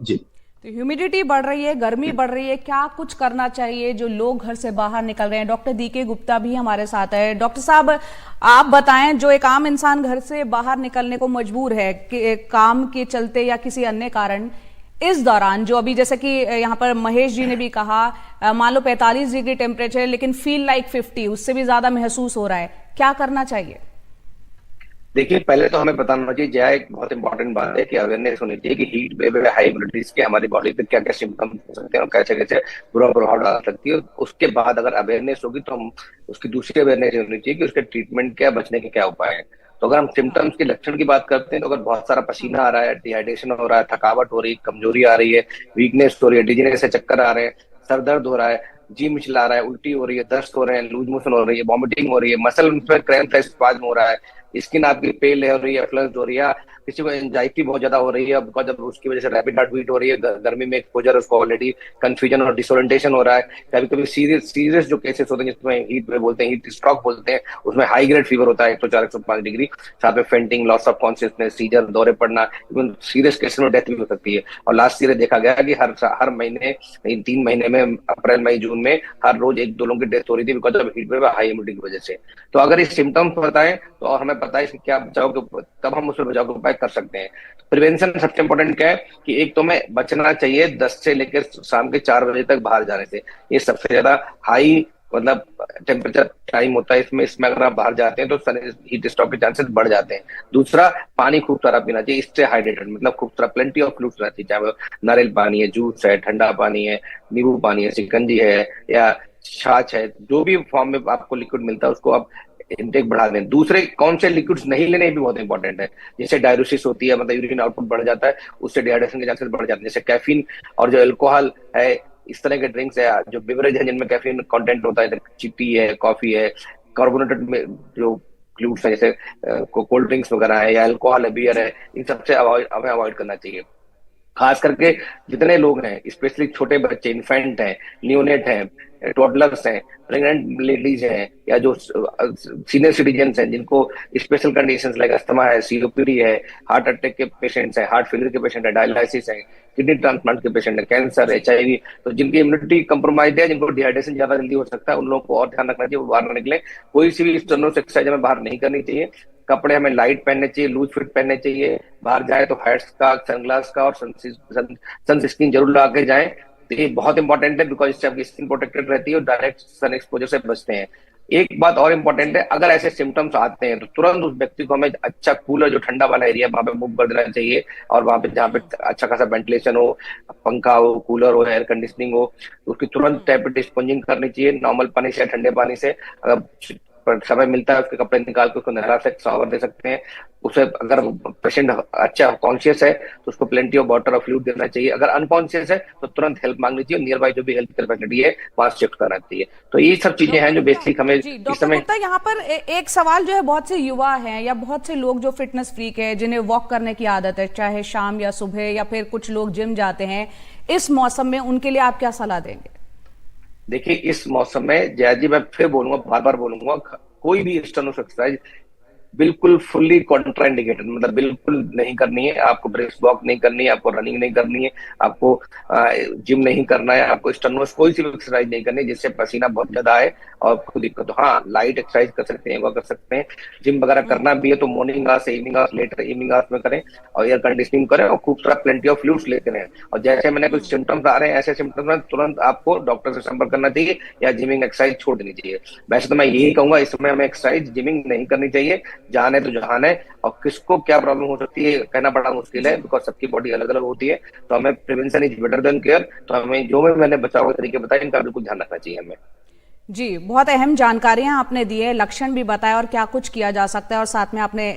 जी। तो ह्यूमिडिटी बढ़ रही है, गर्मी बढ़ रही है, क्या कुछ करना चाहिए जो लोग घर से बाहर निकल रहे हैं? डॉक्टर डीके गुप्ता भी हमारे साथ है। डॉक्टर साहब, आप बताएं, जो एक आम इंसान घर से बाहर निकलने को मजबूर है कि काम के चलते या किसी अन्य कारण, इस दौरान जो अभी जैसे कि यहाँ पर महेश जी ने भी कहा, मान लो 45 डिग्री टेम्परेचर है लेकिन फील लाइक 50, उससे भी ज्यादा महसूस हो रहा है, क्या करना चाहिए? देखिए, पहले तो हमें बताना चाहिए, जय एक बहुत इंपॉर्टेंट बात है कि अवेयरनेस होनी चाहिए कि हीट वेव है, हाई इम्यूनिटीज के हमारी बॉडी पे क्या क्या सिम्टम्स हो सकते हैं और कैसे कैसे बुरा प्रभाव डाल सकती है। उसके बाद अगर अवेयरनेस होगी तो हम उसकी दूसरी अवेयरनेस होनी चाहिए कि उसके ट्रीटमेंट क्या, बचने के क्या उपाय हैं। तो अगर हम सिम्टम्स के लक्षण की बात करते हैं तो अगर बहुत सारा पसीना आ रहा है, डिहाइड्रेशन हो रहा है, थकावट हो रही है, कमजोरी आ रही है, वीकनेस हो रही है, डिजीनेस से चक्कर आ रहे हैं, सर दर्द हो रहा है, जी मिचला रहा है, उल्टी हो रही है, दस्त हो रहे हैं, लूज मोशन हो रही है, वॉमिटिंग हो रही है, मसल में क्रैम्प स्पाज्म हो रहा है, स्किन आपकी पेल हो रही है, फ्लश हो रही है, किसी को एंजाइटी बहुत ज्यादा हो रही है बिकॉज अब उसकी वजह से रैपिड हार्ट बीट हो रही है, गर्मी में एक्सपोजर, उसको ऑलरेडी कंफ्यूजन और डिसोरिएंटेशन हो रहा है। कभी कभी सीरियस सीरियस जो केसेस होते हैं जिसमें हीट वेव बोलते हैं, हीट स्ट्रोक बोलते हैं, उसमें हाई ग्रेड फीवर होता है 104 105 डिग्री, साथ में fainting, loss of consciousness, seizure, दौरे पड़ना, इवन सीरियस केसेस में डेथ भी हो सकती है। और लास्ट ईयर देखा गया कि हर महीने, इन 3 महीने में, अप्रैल मई जून में हर रोज एक दो लोगों की डेथ हो रही थी because of heat wave, high immunity की वजह से। तो अगर इस सिम्टम्स बताएं तो और हमें पता है इसके क्या बचाव के, तब हम उसमें बचाव के उपाय कर सकते हैं। प्रिवेंशन सबसे इंपॉर्टेंट क्या है कि एक तो हमें बचना चाहिए 10 से लेकर शाम के 4 बजे तक बाहर जाने से। ये सबसे ज्यादा हाई मतलब टेम्परेचर टाइम होता है, इसमें अगर आप बाहर जाते हैं तो हीट स्ट्रोक के चांसेस बढ़ जाते हैं। दूसरा, पानी खूब सारा पीना चाहिए, इससे हाइड्रेटेड मतलब खूब सारा, प्लेंटी ऑफ फ्लूइड्स रहना चाहिए, चाहे वो नारियल पानी है, जूस है, ठंडा पानी है, नींबू पानी है, शिकंजी है या छाछ है, जो भी फॉर्म में आपको लिक्विड मिलता है उसको आप इनटेक बढ़ा दें। दूसरे कौन से लिक्विड्स नहीं लेने भी बहुत इंपॉर्टेंट है। जैसे डायरोसिस होती है, मतलब यूरिन आउटपुट बढ़ जाता है, उससे डिहाइड्रेशन के चांसेस बढ़ जाते हैं। जैसे कैफीन और जो अल्कोहल है, इस तरह के ड्रिंक्स है, जो बेवरेज है जिनमें कैफीन कंटेंट होता है, टी है, कॉफी है, कार्बोनेटेड में जो फ्लूइड्स है जैसे कोल्ड ड्रिंक्स वगैरह है या अल्कोहल है, बियर है, इन सबसे हमें अवॉइड करना चाहिए। खास करके जितने लोग हैं, स्पेशली छोटे बच्चे, इन्फेंट हैं, न्यूनेट हैं, टोडलर्स हैं, प्रेग्नेंट लेडीज हैं, या जो सीनियर सिटीजन हैं जिनको स्पेशल कंडीशंस लाइक अस्थमा है, सीओपीडी है, हार्ट अटैक के पेशेंट्स हैं, हार्ट फेलियर के पेशेंट है, डायलिसिस है, किडनी ट्रांसप्लांट के पेशेंट है, कैंसर, जी। एचआईवी, तो जिनकी इम्यूनिटी कंप्रोमाइज है, जिनको डिहाइड्रेशन ज्यादा जल्दी हो सकता है, उन लोगों को और ध्यान रखना चाहिए, वो बाहर ना निकले। कोई सी भी स्टर्नोस एक्सरसाइज हमें बाहर नहीं करनी चाहिए। कपड़े हमें लाइट पहनने चाहिए, लूज फिट पहनने चाहिए। बाहर जाए तो हैट्स का, सनग्लास का और सनस्क्रीन जरूर लगा के जाएं। तो ये बहुत इंपॉर्टेंट है बिकॉज इससे आपकी स्किन प्रोटेक्टेड रहती है और डायरेक्ट सन एक्सपोजर से बचते हैं। एक बात और इम्पोर्टेंट जी। है, अगर ऐसे सिम्टम्स आते हैं तो तुरंत उस व्यक्ति को हमें अच्छा कूलर, जो ठंडा वाला एरिया वहां पे मूव कर देना चाहिए, और वहां पे जहाँ पे अच्छा खासा वेंटिलेशन हो, पंखा हो, कूलर हो, एयर कंडीशनिंग हो, तो उसकी तुरंत टैप स्पंजिंग करनी चाहिए नॉर्मल पानी से या ठंडे पानी से। अगर पर समय मिलता है उसके कपड़े निकाल के उसको नहला से शॉवर दे सकते हैं। उसे अगर पेशेंट अच्छा कॉन्शियस है तो उसको प्लेंटी ऑफ वाटर और फ्लूइड देना चाहिए। अगर अनकॉन्शियस है तो तुरंत हेल्प मांगनी चाहिए, नियर बाई जो भी हेल्थ केयर फैसिलिटी है वहां शिफ्ट करना चाहिए। तो ये सब चीजें हैं डॉक्टर जो गुप्ता, बेसिक हमें जी इस डॉक्टर समय। गुप्ता, यहाँ पर एक सवाल जो है, बहुत से युवा हैं या बहुत से लोग जो फिटनेस फ्रीक है, जिन्हें वॉक करने की आदत है, चाहे शाम या सुबह, या फिर कुछ लोग जिम जाते हैं, इस मौसम में उनके लिए आप क्या सलाह देंगे? देखिए, इस मौसम में जया जी, मैं फिर बोलूंगा, बार बार बोलूंगा, कोई भी स्टर्नस एक्सरसाइज बिल्कुल फुल्ली कॉन्ट्राइंडिकेटेड, मतलब बिल्कुल नहीं करनी है। आपको ब्रिस्क वॉक नहीं करनी है, आपको रनिंग नहीं करनी है, आपको जिम नहीं करना है, आपको स्टर्नस कोई सी भी एक्सरसाइज नहीं करनी है जिससे पसीना बहुत ज्यादा आए और आपको दिक्कत हो। हाँ, लाइट एक्सरसाइज कर सकते हैं, योगा कर सकते हैं। जिम वगैरह करना भी है तो मॉर्निंग आवर्स से evening hours, later evening hours में करें, और एयर कंडीशनिंग करें और खूब सारा प्लेंटी ऑफ फ्लूइड्स लेते रहें। और जैसे मैंने कुछ सिम्टम्स आ रहे हैं, ऐसे सिम्टम्स में तुरंत आपको डॉक्टर से संपर्क करना चाहिए या जिमिंग एक्सरसाइज छोड़ देनी चाहिए। वैसे तो मैं यही कहूंगा, इस समय हमें एक्सरसाइज, जिमिंग नहीं करनी चाहिए। जहां है तो जहां है, और किसको क्या प्रॉब्लम हो सकती है कहना बड़ा मुश्किल है जी। बिकॉज सबकी बॉडी अलग अलग होती है। तो हमें prevention is better than care. तो हमें जो भी मैंने बचाव के तरीके बताए, इनका बिल्कुल ध्यान रखना चाहिए हमें। जी, बहुत अहम जानकारियां आपने दी है, लक्षण भी बताया और क्या कुछ किया जा सकता है, और साथ में आपने